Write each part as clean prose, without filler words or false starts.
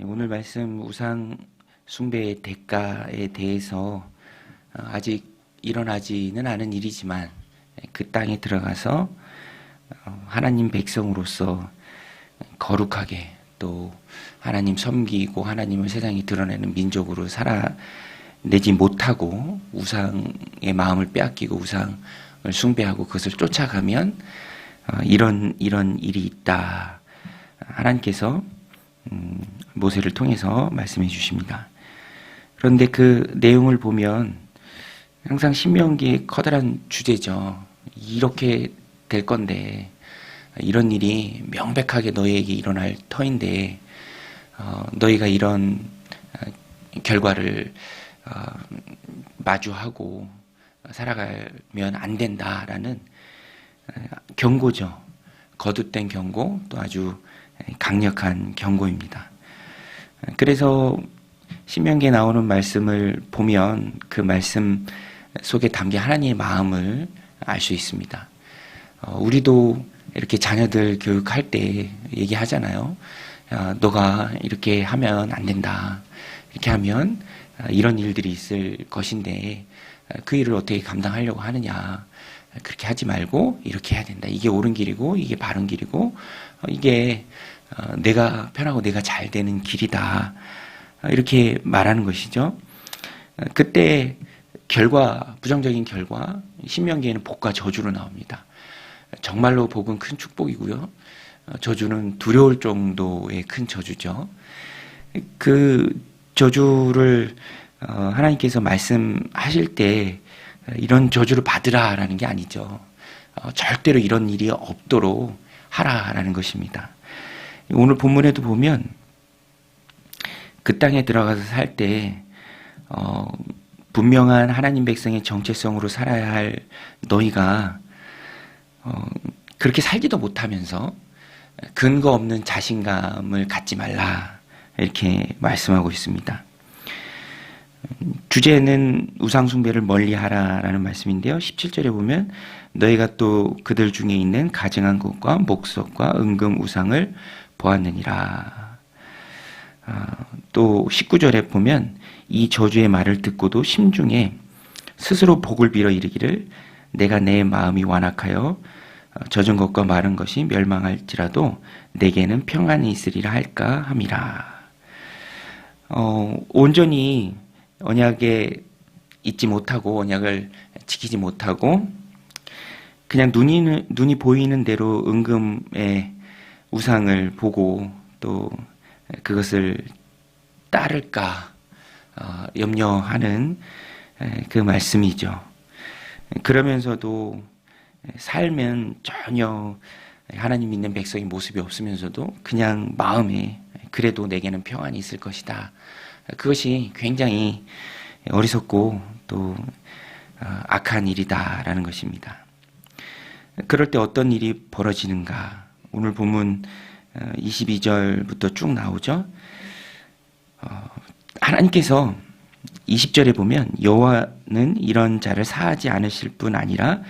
오늘 말씀 우상 숭배의 대가에 대해서 아직 일어나지는 않은 일이지만 그 땅에 들어가서 하나님 백성으로서 거룩하게 또 하나님 섬기고 하나님을 세상에 드러내는 민족으로 살아내지 못하고 우상의 마음을 빼앗기고 우상을 숭배하고 그것을 쫓아가면 이런 일이 있다. 하나님께서 모세를 통해서 말씀해 주십니다. 그런데 그 내용을 보면 항상 신명기의 커다란 주제죠. 이렇게 될 건데 이런 일이 명백하게 너희에게 일어날 터인데 너희가 이런 결과를 마주하고 살아가면 안 된다라는 경고죠. 거듭된 경고, 또 아주 강력한 경고입니다. 그래서 신명기에 나오는 말씀을 보면 그 말씀 속에 담긴 하나님의 마음을 알 수 있습니다. 우리도 이렇게 자녀들 교육할 때 얘기하잖아요. 너가 이렇게 하면 안 된다. 이렇게 하면 이런 일들이 있을 것인데 그 일을 어떻게 감당하려고 하느냐. 그렇게 하지 말고 이렇게 해야 된다. 이게 옳은 길이고 이게 바른 길이고 이게 내가 편하고 내가 잘 되는 길이다. 이렇게 말하는 것이죠. 그때 결과, 부정적인 결과, 신명기에는 복과 저주로 나옵니다. 정말로 복은 큰 축복이고요. 저주는 두려울 정도의 큰 저주죠. 그 저주를 하나님께서 말씀하실 때 이런 저주를 받으라라는 게 아니죠. 절대로 이런 일이 없도록 하라라는 것입니다. 오늘 본문에도 보면 그 땅에 들어가서 살 때 분명한 하나님 백성의 정체성으로 살아야 할 너희가 그렇게 살지도 못하면서 근거 없는 자신감을 갖지 말라 이렇게 말씀하고 있습니다. 주제는 우상숭배를 멀리하라라는 말씀인데요. 17절에 보면 너희가 또 그들 중에 있는 가증한 것과 목석과 은금 우상을 보았느니라. 또 19절에 보면 이 저주의 말을 듣고도 심중에 스스로 복을 빌어 이르기를 내가 내 마음이 완악하여 젖은 것과 마른 것이 멸망할지라도 내게는 평안이 있으리라 할까 함이라. 온전히 언약에 있지 못하고 언약을 지키지 못하고 그냥 눈이 보이는 대로 은금의 우상을 보고 또 그것을 따를까 염려하는 그 말씀이죠. 그러면서도 삶은 전혀 하나님 믿는 백성의 모습이 없으면서도 그냥 마음에 그래도 내게는 평안이 있을 것이다. 그것이 굉장히 어리석고 또 악한 일이다라는 것입니다. 그럴 때 어떤 일이 벌어지는가? 오늘 본문 22절부터 쭉 나오죠. 하나님께서 20절에 보면 여호와는 이런 자를 사하지 않으실 뿐 아니라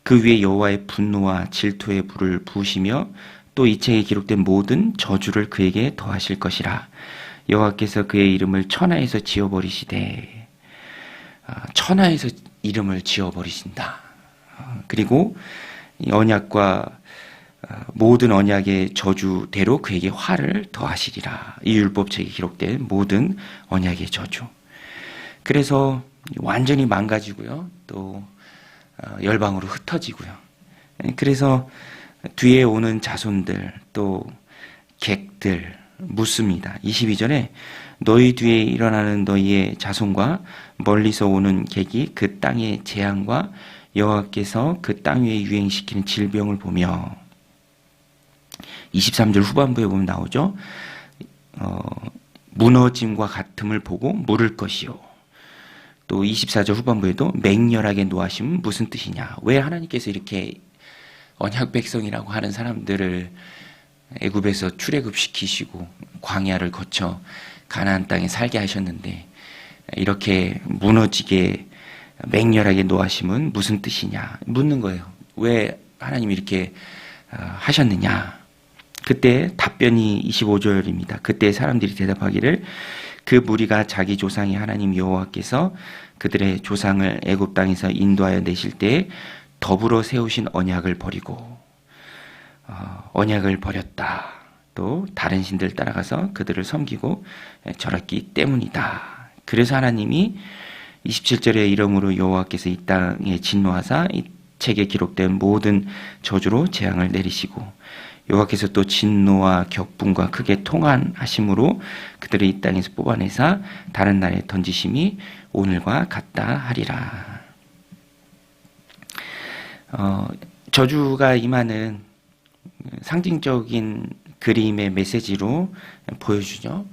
그 위에 여호와의 분노와 질투의 불을 부으시며 또 이 책에 기록된 모든 저주를 그에게 더하실 것이라. 여호와께서 그의 이름을 천하에서 지워버리시되 천하에서 이름을 지워버리신다. 그리고 언약과 모든 언약의 저주대로 그에게 화를 더하시리라. 이 율법책에 기록된 모든 언약의 저주. 그래서 완전히 망가지고요. 또 열방으로 흩어지고요. 그래서 뒤에 오는 자손들 또 객들 묻습니다. 22절에 너희 뒤에 일어나는 너희의 자손과 멀리서 오는 객이 그 땅의 재앙과 여호와께서 그 땅 위에 유행시키는 질병을 보며 23절 후반부에 보면 나오죠. 무너짐과 같음을 보고 물을 것이요. 또 24절 후반부에도 맹렬하게 노하심은 무슨 뜻이냐. 왜 하나님께서 이렇게 언약 백성이라고 하는 사람들을 애굽에서 출애굽시키시고 광야를 거쳐 가나안 땅에 살게 하셨는데 이렇게 무너지게 맹렬하게 노하심은 무슨 뜻이냐 묻는 거예요. 왜 하나님이 이렇게 하셨느냐. 그때 답변이 25절입니다. 그때 사람들이 대답하기를 그 무리가 자기 조상의 하나님 여호와께서 그들의 조상을 애굽 땅에서 인도하여 내실 때에 더불어 세우신 언약을 버리고 언약을 버렸다. 또 다른 신들 따라가서 그들을 섬기고 절했기 때문이다. 그래서 하나님이 27절에 이러므로 여호와께서 이 땅에 진노하사 이 책에 기록된 모든 저주로 재앙을 내리시고 여호와께서 또 진노와 격분과 크게 통한하심으로 그들을 이 땅에서 뽑아내사 다른 나라에 던지심이 오늘과 같다 하리라. 저주가 임하는 상징적인 그림의 메시지로 보여주죠.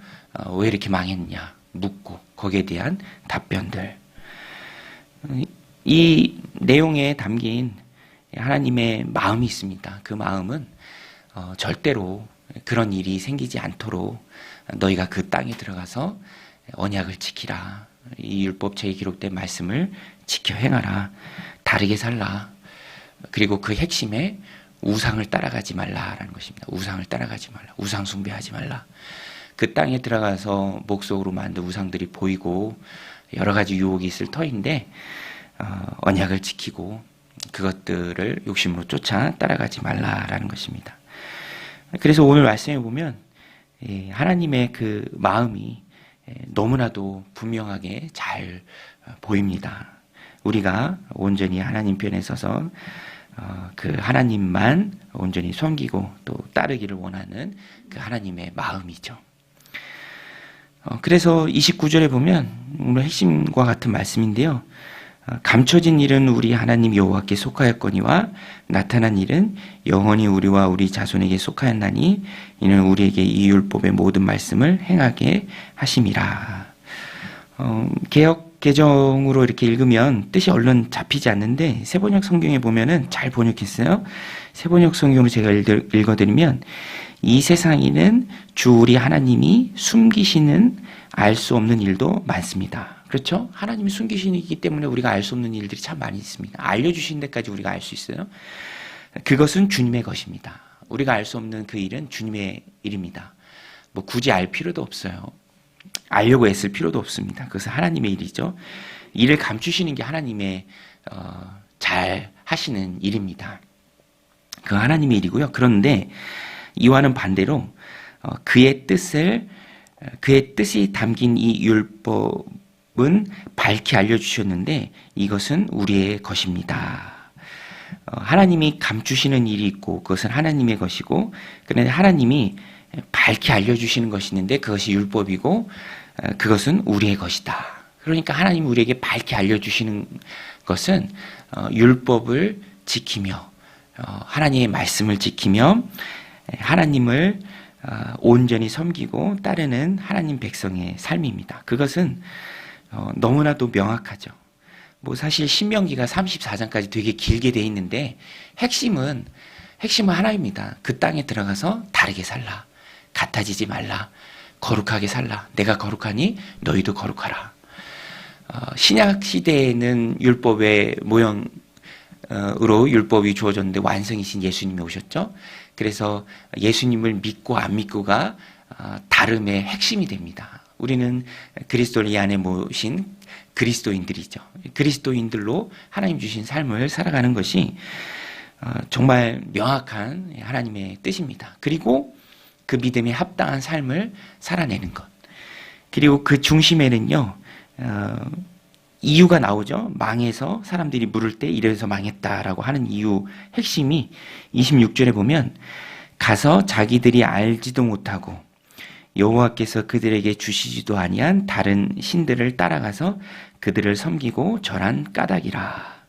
왜 이렇게 망했냐 묻고 거기에 대한 답변들. 이 내용에 담긴 하나님의 마음이 있습니다. 그 마음은 절대로 그런 일이 생기지 않도록 너희가 그 땅에 들어가서 언약을 지키라. 이 율법책에 기록된 말씀을 지켜 행하라. 다르게 살라. 그리고 그 핵심에 우상을 따라가지 말라라는 것입니다. 우상을 따라가지 말라. 우상 숭배하지 말라. 그 땅에 들어가서 목석으로 만든 우상들이 보이고 여러 가지 유혹이 있을 터인데 언약을 지키고 그것들을 욕심으로 쫓아 따라가지 말라라는 것입니다. 그래서 오늘 말씀해 보면 하나님의 그 마음이 너무나도 분명하게 잘 보입니다. 우리가 온전히 하나님 편에 서서 그 하나님만 온전히 섬기고 또 따르기를 원하는 그 하나님의 마음이죠. 그래서 29절에 보면 오늘 핵심과 같은 말씀인데요. 감춰진 일은 우리 하나님 여호와께 속하였거니와 나타난 일은 영원히 우리와 우리 자손에게 속하였나니 이는 우리에게 이 율법의 모든 말씀을 행하게 하심이라. 개역 개정으로 이렇게 읽으면 뜻이 얼른 잡히지 않는데 세번역 성경에 보면은 잘 번역했어요. 세번역 성경으로 제가 읽어드리면 이 세상에는 주 우리 하나님이 숨기시는 알 수 없는 일도 많습니다. 그렇죠? 하나님이 숨기시기 때문에 우리가 알 수 없는 일들이 참 많이 있습니다. 알려주신 데까지 우리가 알 수 있어요. 그것은 주님의 것입니다. 우리가 알 수 없는 그 일은 주님의 일입니다. 뭐 굳이 알 필요도 없어요. 알려고 애쓸 필요도 없습니다. 그것은 하나님의 일이죠. 이를 감추시는 게 하나님의 잘 하시는 일입니다. 그 하나님의 일이고요. 그런데 이와는 반대로 그의 뜻이 담긴 이 율법은 밝히 알려주셨는데 이것은 우리의 것입니다. 하나님이 감추시는 일이 있고 그것은 하나님의 것이고 그런데 하나님이 밝히 알려주시는 것이 있는데 그것이 율법이고 그것은 우리의 것이다. 그러니까 하나님이 우리에게 밝히 알려주시는 것은 율법을 지키며 하나님의 말씀을 지키며 하나님을 온전히 섬기고 따르는 하나님 백성의 삶입니다. 그것은 너무나도 명확하죠. 뭐 사실 신명기가 34장까지 되게 길게 돼 있는데 핵심은 하나입니다. 그 땅에 들어가서 다르게 살라. 같아지지 말라. 거룩하게 살라. 내가 거룩하니 너희도 거룩하라. 신약 시대에는 율법의 모형으로 율법이 주어졌는데 완성이신 예수님이 오셨죠. 그래서 예수님을 믿고 안 믿고가 다름의 핵심이 됩니다. 우리는 그리스도를 이 안에 모신 그리스도인들이죠. 그리스도인들로 하나님 주신 삶을 살아가는 것이 정말 명확한 하나님의 뜻입니다. 그리고 그 믿음에 합당한 삶을 살아내는 것. 그리고 그 중심에는요, 이유가 나오죠. 망해서 사람들이 물을 때 이래서 망했다라고 하는 이유 핵심이 26절에 보면 가서 자기들이 알지도 못하고 여호와께서 그들에게 주시지도 아니한 다른 신들을 따라가서 그들을 섬기고 절한 까닭이라.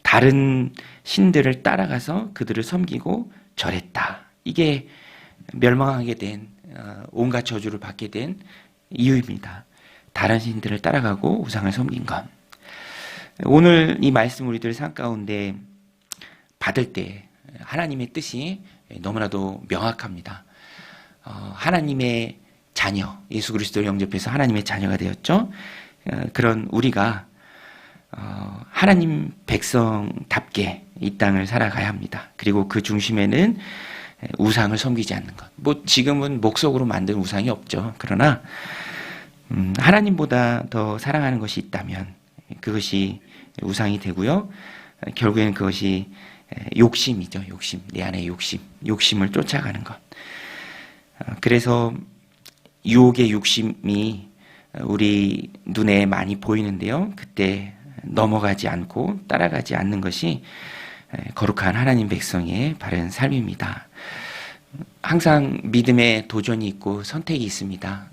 다른 신들을 따라가서 그들을 섬기고 절했다. 이게 멸망하게 된 온갖 저주를 받게 된 이유입니다. 다른 신들을 따라가고 우상을 섬긴 것. 오늘 이 말씀 우리들 삶 가운데 받을 때 하나님의 뜻이 너무나도 명확합니다. 하나님의 자녀, 예수 그리스도를 영접해서 하나님의 자녀가 되었죠. 그런 우리가 하나님 백성답게 이 땅을 살아가야 합니다. 그리고 그 중심에는 우상을 섬기지 않는 것. 뭐 지금은 목석으로 만든 우상이 없죠. 그러나 하나님보다 더 사랑하는 것이 있다면 그것이 우상이 되고요. 결국에는 그것이 욕심이죠. 욕심. 내 안의 욕심. 욕심을 쫓아가는 것. 그래서 유혹의 욕심이 우리 눈에 많이 보이는데요. 그때 넘어가지 않고 따라가지 않는 것이 거룩한 하나님 백성의 바른 삶입니다. 항상 믿음에 도전이 있고 선택이 있습니다.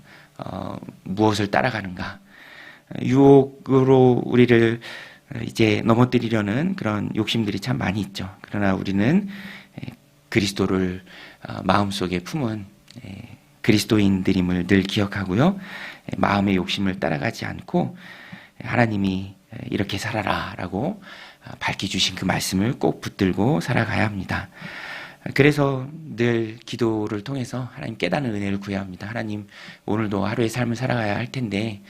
무엇을 따라가는가? 유혹으로 우리를 이제 넘어뜨리려는 그런 욕심들이 참 많이 있죠. 그러나 우리는 그리스도를 마음속에 품은 그리스도인들임을 늘 기억하고요. 마음의 욕심을 따라가지 않고 하나님이 이렇게 살아라 라고 밝혀주신 그 말씀을 꼭 붙들고 살아가야 합니다. 그래서 늘 기도를 통해서 하나님 깨닫는 은혜를 구해야 합니다. 하나님, 오늘도 하루의 삶을 살아가야 할 텐데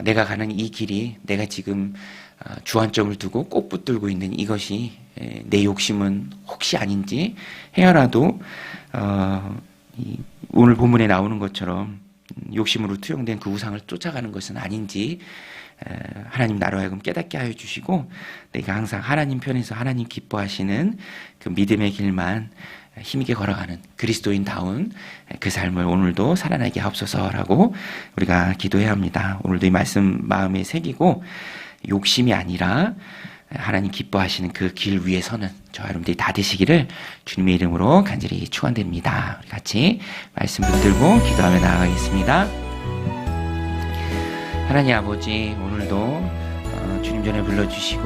내가 가는 이 길이 내가 지금 주안점을 두고 꼭 붙들고 있는 이것이 내 욕심은 혹시 아닌지 헤어나도 오늘 본문에 나오는 것처럼 욕심으로 투영된 그 우상을 쫓아가는 것은 아닌지 하나님 나로 하여금 깨닫게 하여 주시고 내가 항상 하나님 편에서 하나님 기뻐하시는 그 믿음의 길만 힘있게 걸어가는 그리스도인다운 그 삶을 오늘도 살아나게 하옵소서라고 우리가 기도해야 합니다. 오늘도 이 말씀 마음에 새기고 욕심이 아니라 하나님 기뻐하시는 그 길 위에 서는 저와 여러분들이 다 되시기를 주님의 이름으로 간절히 축원드립니다. 우리 같이 말씀 붙들고 기도하며 나아가겠습니다. 하나님 아버지, 오늘도 주님 전에 불러주시고